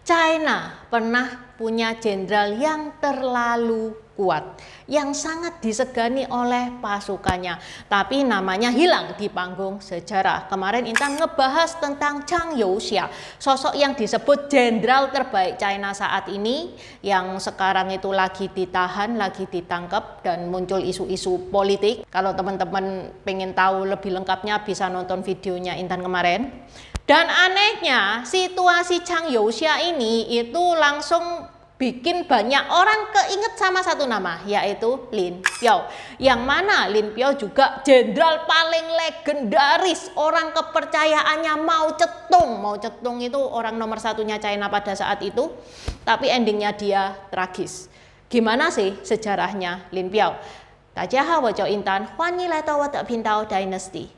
China pernah punya jenderal yang terlalu kuat, yang sangat disegani oleh pasukannya, tapi namanya hilang di panggung sejarah. Kemarin Intan ngebahas tentang Zhang Youxia, sosok yang disebut jenderal terbaik China saat ini, yang sekarang itu lagi ditahan, lagi ditangkap, dan muncul isu-isu politik. Kalau teman-teman pengen tahu lebih lengkapnya bisa nonton videonya Intan kemarin. Dan anehnya situasi Zhang Youxia ini itu langsung bikin banyak orang keinget sama satu nama, yaitu Lin Piao. Yang mana Lin Piao juga jenderal paling legendaris, orang kepercayaannya Mao Zedong. Mao Zedong itu orang nomor satunya China pada saat itu, tapi endingnya dia tragis. Gimana sih sejarahnya Lin Piao? Dajiahao, wo jiao Intan, huan yi lai dao wo de pindao Dynasty.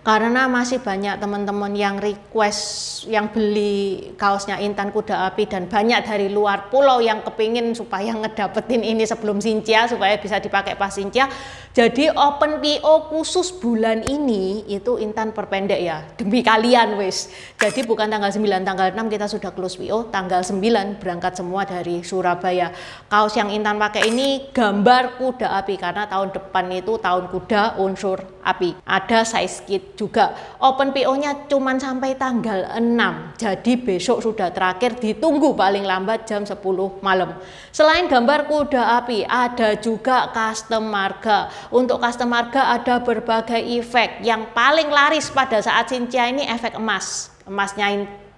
Karena masih banyak teman-teman yang request, yang beli kaosnya Intan Kuda Api, dan banyak dari luar pulau yang kepingin supaya ngedapetin ini sebelum Xinjia, supaya bisa dipakai pas Xinjia. Jadi open PO khusus bulan ini itu Intan perpendek ya, demi kalian wis. Jadi bukan tanggal 9, tanggal 6 kita sudah close PO, tanggal 9 berangkat semua dari Surabaya. Kaos yang Intan pakai ini gambar kuda api, karena tahun depan itu tahun kuda unsur api. Ada size kit juga. Open PO-nya cuman sampai tanggal 6. Jadi besok sudah terakhir, ditunggu paling lambat jam 10 malam. Selain gambar kuda api, ada juga custom marga. Untuk custom marga ada berbagai efek. Yang paling laris pada saat Xinjia ini efek emas.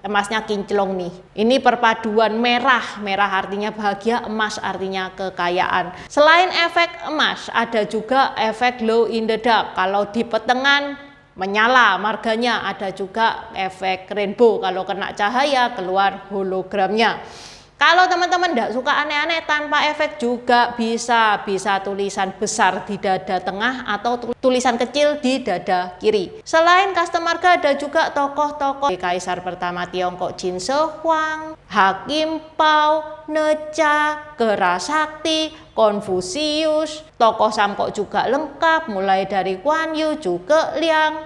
Emasnya kinclong nih. Ini perpaduan merah. Merah artinya bahagia, emas artinya kekayaan. Selain efek emas, ada juga efek glow in the dark. Kalau di petengan menyala marganya, ada juga efek rainbow. Kalau kena cahaya keluar hologramnya. Kalau teman-teman tidak suka aneh-aneh, tanpa efek juga bisa tulisan besar di dada tengah atau tulisan kecil di dada kiri. Selain custom marga, ada juga tokoh-tokoh Kaisar pertama Tiongkok Qin Shi Huang, Hakim Pao, Necha, Kera Sakti, Konfusius. Tokoh Samkok juga lengkap, mulai dari Guan Yu, Zhuge Liang,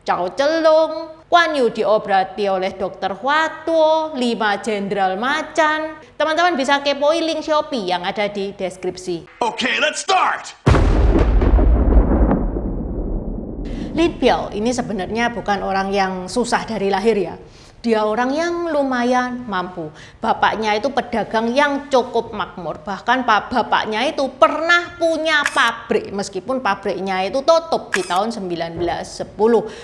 Cao Zhelong. Guan Yu diobati oleh Dr. Hua Tuo, 5 jenderal macan. Teman-teman bisa kepoin link Shopee yang ada di deskripsi. Okay, let's start. Lin Piao ini sebenarnya bukan orang yang susah dari lahir ya. Dia orang yang lumayan mampu. Bapaknya itu pedagang yang cukup makmur. Bahkan bapaknya itu pernah punya pabrik, meskipun pabriknya itu tutup di tahun 1910.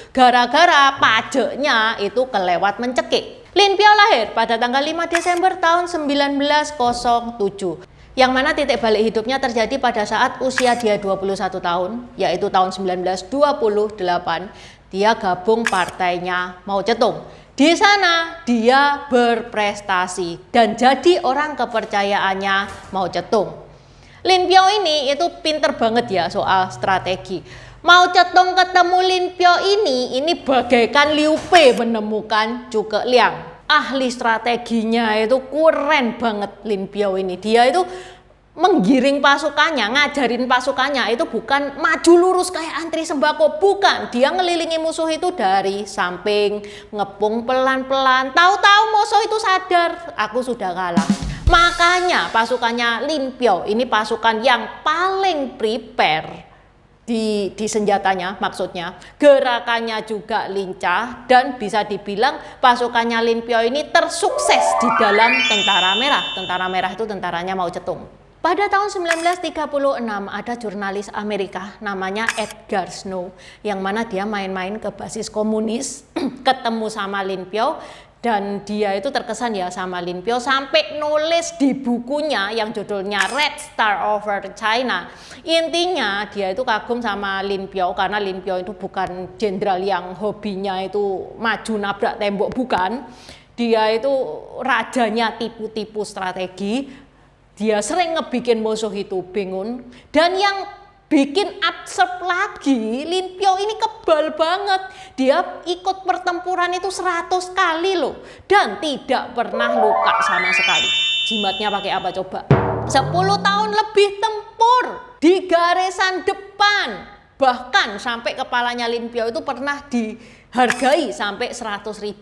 Gara-gara pajaknya itu kelewat mencekik. Lin Piao lahir pada tanggal 5 Desember tahun 1907. Yang mana titik balik hidupnya terjadi pada saat usia dia 21 tahun, yaitu tahun 1928. Dia gabung partainya Mao Zedong. Di sana dia berprestasi dan jadi orang kepercayaannya Mao Zedong. Lin Piao ini itu pinter banget ya soal strategi. Mao Zedong ketemu Lin Piao ini bagaikan Liu Bei menemukan Zhuge Liang. Ahli strateginya itu keren banget Lin Piao ini. Dia itu menggiring pasukannya, ngajarin pasukannya itu bukan maju lurus kayak antri sembako, bukan. Dia ngelilingi musuh itu dari samping, ngepung pelan-pelan. Tahu-tahu musuh itu sadar, aku sudah kalah. Makanya pasukannya Lin Piao ini pasukan yang paling prepare di senjatanya, maksudnya gerakannya juga lincah, dan bisa dibilang pasukannya Lin Piao ini tersukses di dalam Tentara Merah. Tentara Merah itu tentaranya Mao Zedong. Pada tahun 1936 ada jurnalis Amerika namanya Edgar Snow, yang mana dia main-main ke basis komunis, ketemu sama Lin Piao, dan dia itu terkesan ya sama Lin Piao sampai nulis di bukunya yang judulnya Red Star Over China. Intinya dia itu kagum sama Lin Piao karena Lin Piao itu bukan jenderal yang hobinya itu maju nabrak tembok, bukan. Dia itu rajanya tipu-tipu strategi. Dia sering ngebikin musuh itu bingung. Dan yang bikin absurd lagi, Lin Piao ini kebal banget. Dia ikut pertempuran itu 100 kali loh. Dan tidak pernah luka sama sekali. Jimatnya pakai apa coba? 10 tahun lebih tempur di garisan depan. Bahkan sampai kepalanya Lin Piao itu pernah hargai sampai 100.000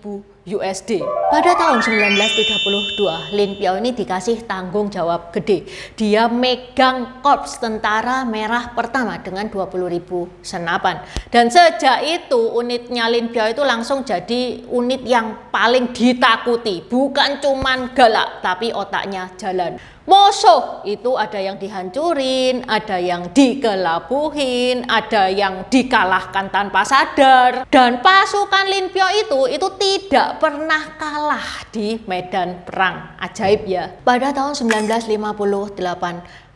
USD. Pada tahun 1932, Lin Piao ini dikasih tanggung jawab gede. Dia megang Korps Tentara Merah Pertama dengan 20.000 senapan. Dan sejak itu unitnya Lin Piao itu langsung jadi unit yang paling ditakuti. Bukan cuman galak, tapi otaknya jalan. Musuh itu ada yang dihancurin, ada yang dikelabuhin, ada yang dikalahkan tanpa sadar. Dan pasukan Lin Piao itu tidak pernah kalah di medan perang. Ajaib ya. Pada tahun 1958,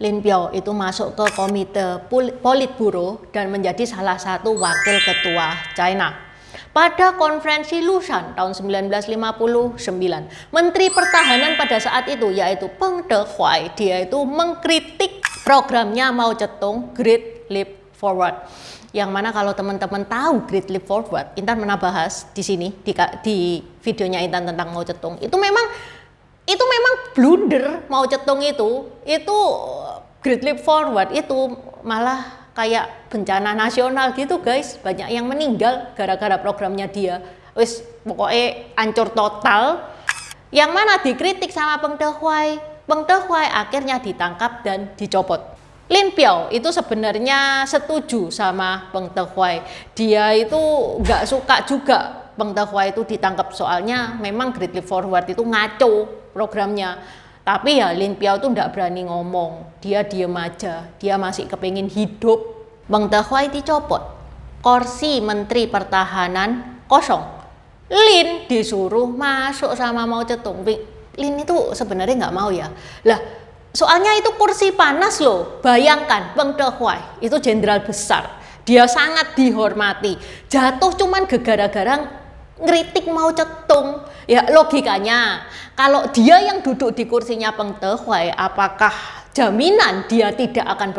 Lin Piao itu masuk ke Komite Politburo dan menjadi salah satu wakil ketua China. Pada konferensi Lushan tahun 1959, Menteri Pertahanan pada saat itu yaitu Peng Dehuai, dia itu mengkritik programnya Mao Zedong Great Leap Forward. Yang mana kalau teman-teman tahu Great Leap Forward, Intan pernah bahas di sini di videonya Intan tentang Mao Zedong. Itu memang blunder Mao Zedong itu Great Leap Forward itu malah kayak bencana nasional gitu guys, banyak yang meninggal gara-gara programnya dia. Wis pokoknya hancur total. Yang mana dikritik sama Peng Dehuai. Peng Dehuai akhirnya ditangkap dan dicopot. Lin Piao itu sebenarnya setuju sama Peng Dehuai. Dia itu nggak suka juga Peng Dehuai itu ditangkap, soalnya memang Great Leap Forward itu ngaco programnya. Tapi ya Lin Piao tuh nggak berani ngomong, dia diem aja, dia masih kepingin hidup. Peng Dehuai dicopot, kursi Menteri Pertahanan kosong. Lin disuruh masuk sama Mao Zedong. Lin itu sebenarnya nggak mau ya. Lah, soalnya itu kursi panas loh. Bayangkan Peng Dehuai itu jenderal besar, dia sangat dihormati. Jatuh cuman gara-gara ngeritik Mao Zedong. Ya logikanya, kalau dia yang duduk di kursinya Peng Dehuai, apakah jaminan dia tidak akan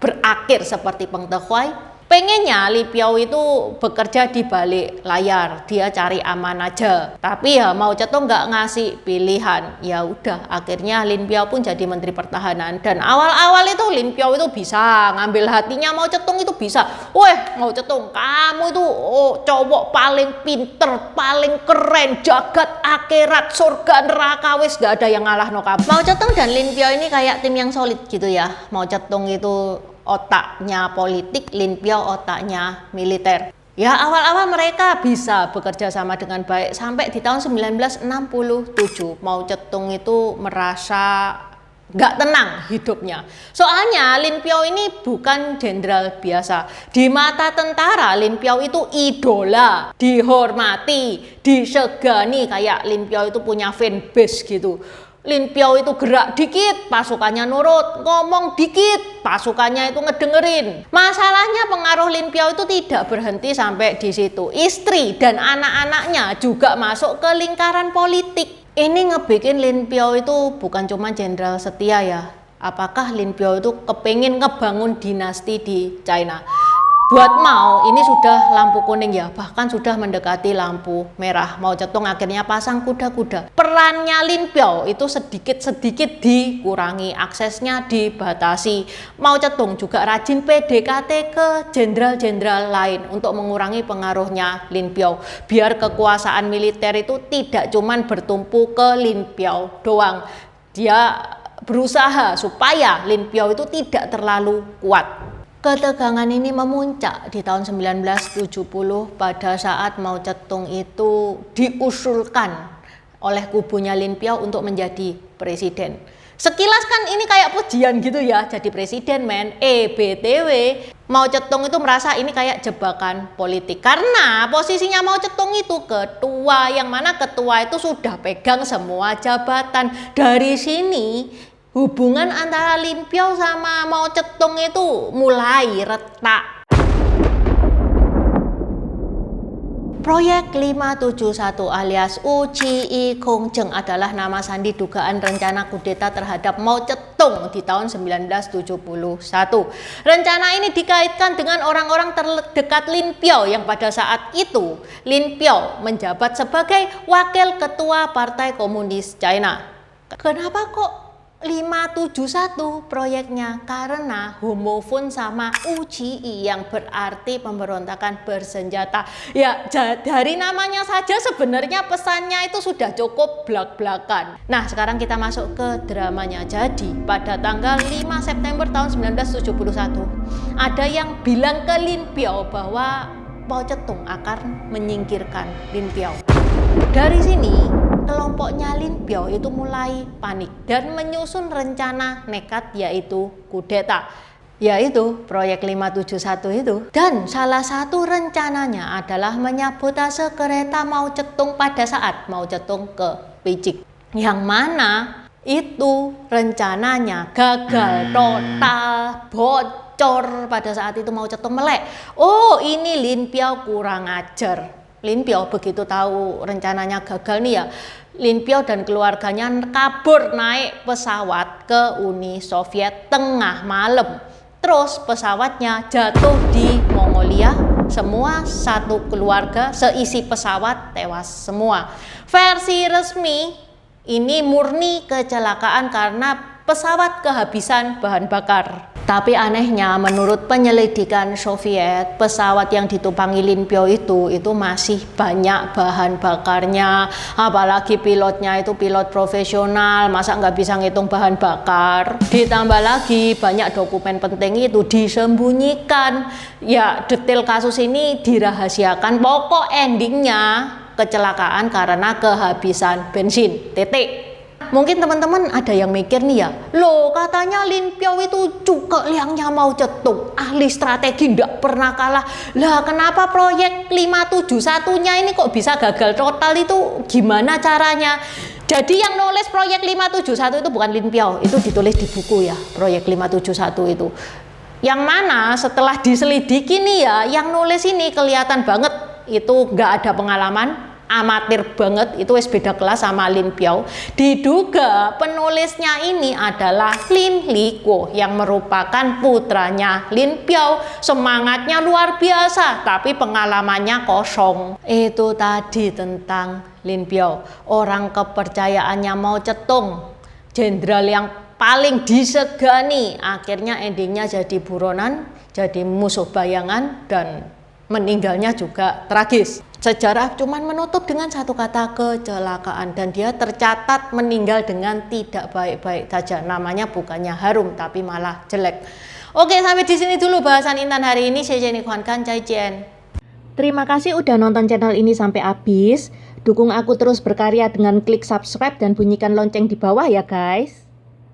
berakhir seperti Peng Dehuai? Pengennya Lin Piao itu bekerja di balik layar, dia cari aman aja. Tapi ya Mao Zedong nggak ngasih pilihan. Ya udah, akhirnya Lin Piao pun jadi Menteri Pertahanan. Dan awal-awal itu Lin Piao itu bisa ngambil hatinya Mao Zedong, itu bisa. Weh Mao Zedong, kamu itu cowok paling pinter, paling keren, jagat akhirat, surga neraka, wes gak ada yang ngalah no kamu. Mao Zedong dan Lin Piao ini kayak tim yang solid gitu ya. Mao Zedong itu otaknya politik, Lin Piao otaknya militer. Ya awal-awal mereka bisa bekerja sama dengan baik sampai di tahun 1967 Mao Zedong itu merasa nggak tenang hidupnya. Soalnya Lin Piao ini bukan jenderal biasa. Di mata tentara Lin Piao itu idola, dihormati, disegani, kayak Lin Piao itu punya fanbase gitu. Lin Piao itu gerak dikit, pasukannya nurut, ngomong dikit, pasukannya itu ngedengerin. Masalahnya pengaruh Lin Piao itu tidak berhenti sampai di situ. Istri dan anak-anaknya juga masuk ke lingkaran politik. Ini ngebikin Lin Piao itu bukan cuma jenderal setia ya. Apakah Lin Piao itu kepingin ngebangun dinasti di China? Buat Mao ini sudah lampu kuning ya, bahkan sudah mendekati lampu merah. Mao Zedong akhirnya pasang kuda-kuda. Perannya Lin Piao itu sedikit-sedikit dikurangi, aksesnya dibatasi. Mao Zedong juga rajin PDKT ke jenderal-jenderal lain untuk mengurangi pengaruhnya Lin Piao. Biar kekuasaan militer itu tidak cuman bertumpu ke Lin Piao doang. Dia berusaha supaya Lin Piao itu tidak terlalu kuat. Ketegangan ini memuncak di tahun 1970 pada saat Mao Zedong itu diusulkan oleh kubunya Lin Piao untuk menjadi presiden. Sekilas kan ini kayak pujian gitu ya, jadi presiden men. BTW Mao Zedong itu merasa ini kayak jebakan politik karena posisinya Mao Zedong itu ketua, yang mana ketua itu sudah pegang semua jabatan. Dari sini hubungan antara Lin Piao sama Mao Zedong itu mulai retak. Proyek 571 alias Uji Kongjeng adalah nama sandi dugaan rencana kudeta terhadap Mao Zedong di tahun 1971. Rencana ini dikaitkan dengan orang-orang terdekat Lin Piao yang pada saat itu Lin Piao menjabat sebagai wakil ketua Partai Komunis China. Kenapa kok 571 proyeknya karena homofon sama UGI yang berarti pemberontakan bersenjata. Ya, dari namanya saja sebenarnya pesannya itu sudah cukup blak-blakan. Nah, sekarang kita masuk ke dramanya. Jadi, pada tanggal 5 September tahun 1971, ada yang bilang ke Lin Biao bahwa Mao Zedong akan menyingkirkan Lin Biao. Dari sini, kelompoknya Lin Biao itu mulai panik dan menyusun rencana nekat yaitu kudeta, yaitu proyek 571 itu. Dan salah satu rencananya adalah menyabotase kereta Mao Zedong pada saat Mao Zedong ke Beijing. Yang mana itu rencananya gagal total, bocor pada saat itu Mao Zedong melek. Oh, ini Lin Biao kurang ajar. Lin Biao begitu tahu rencananya gagal nih ya, Lin Biao dan keluarganya kabur naik pesawat ke Uni Soviet tengah malam. Terus pesawatnya jatuh di Mongolia, semua satu keluarga seisi pesawat tewas semua. Versi resmi ini murni kecelakaan karena pesawat kehabisan bahan bakar. Tapi anehnya menurut penyelidikan Soviet, pesawat yang ditumpangi Lin Biao itu masih banyak bahan bakarnya. Apalagi pilotnya itu pilot profesional, masa nggak bisa ngitung bahan bakar. Ditambah lagi banyak dokumen penting itu disembunyikan. Ya, detail kasus ini dirahasiakan. Pokok endingnya kecelakaan karena kehabisan bensin. Titik. Mungkin teman-teman ada yang mikir nih ya, loh katanya Lin Biao itu juga liangnya Mao Zedong, ahli strategi nggak pernah kalah. Lah kenapa proyek 571-nya ini kok bisa gagal total, itu gimana caranya? Jadi yang nulis proyek 571 itu bukan Lin Biao, itu ditulis di buku ya, proyek 571 itu. Yang mana setelah diselidiki nih ya, yang nulis ini kelihatan banget itu nggak ada pengalaman, amatir banget, itu wis beda kelas sama Lin Biao. Diduga penulisnya ini adalah Lin Liko yang merupakan putranya Lin Biao. Semangatnya luar biasa tapi pengalamannya kosong. Itu tadi tentang Lin Biao, orang kepercayaannya Mao Zedong, jenderal yang paling disegani, akhirnya endingnya jadi buronan, jadi musuh bayangan, dan meninggalnya juga tragis. Sejarah cuman menutup dengan satu kata, kecelakaan, dan dia tercatat meninggal dengan tidak baik-baik saja. Namanya bukannya harum tapi malah jelek. Oke, sampai di sini dulu bahasan Intan hari ini. Terima kasih udah nonton channel ini sampai habis. Dukung aku terus berkarya dengan klik subscribe dan bunyikan lonceng di bawah ya guys.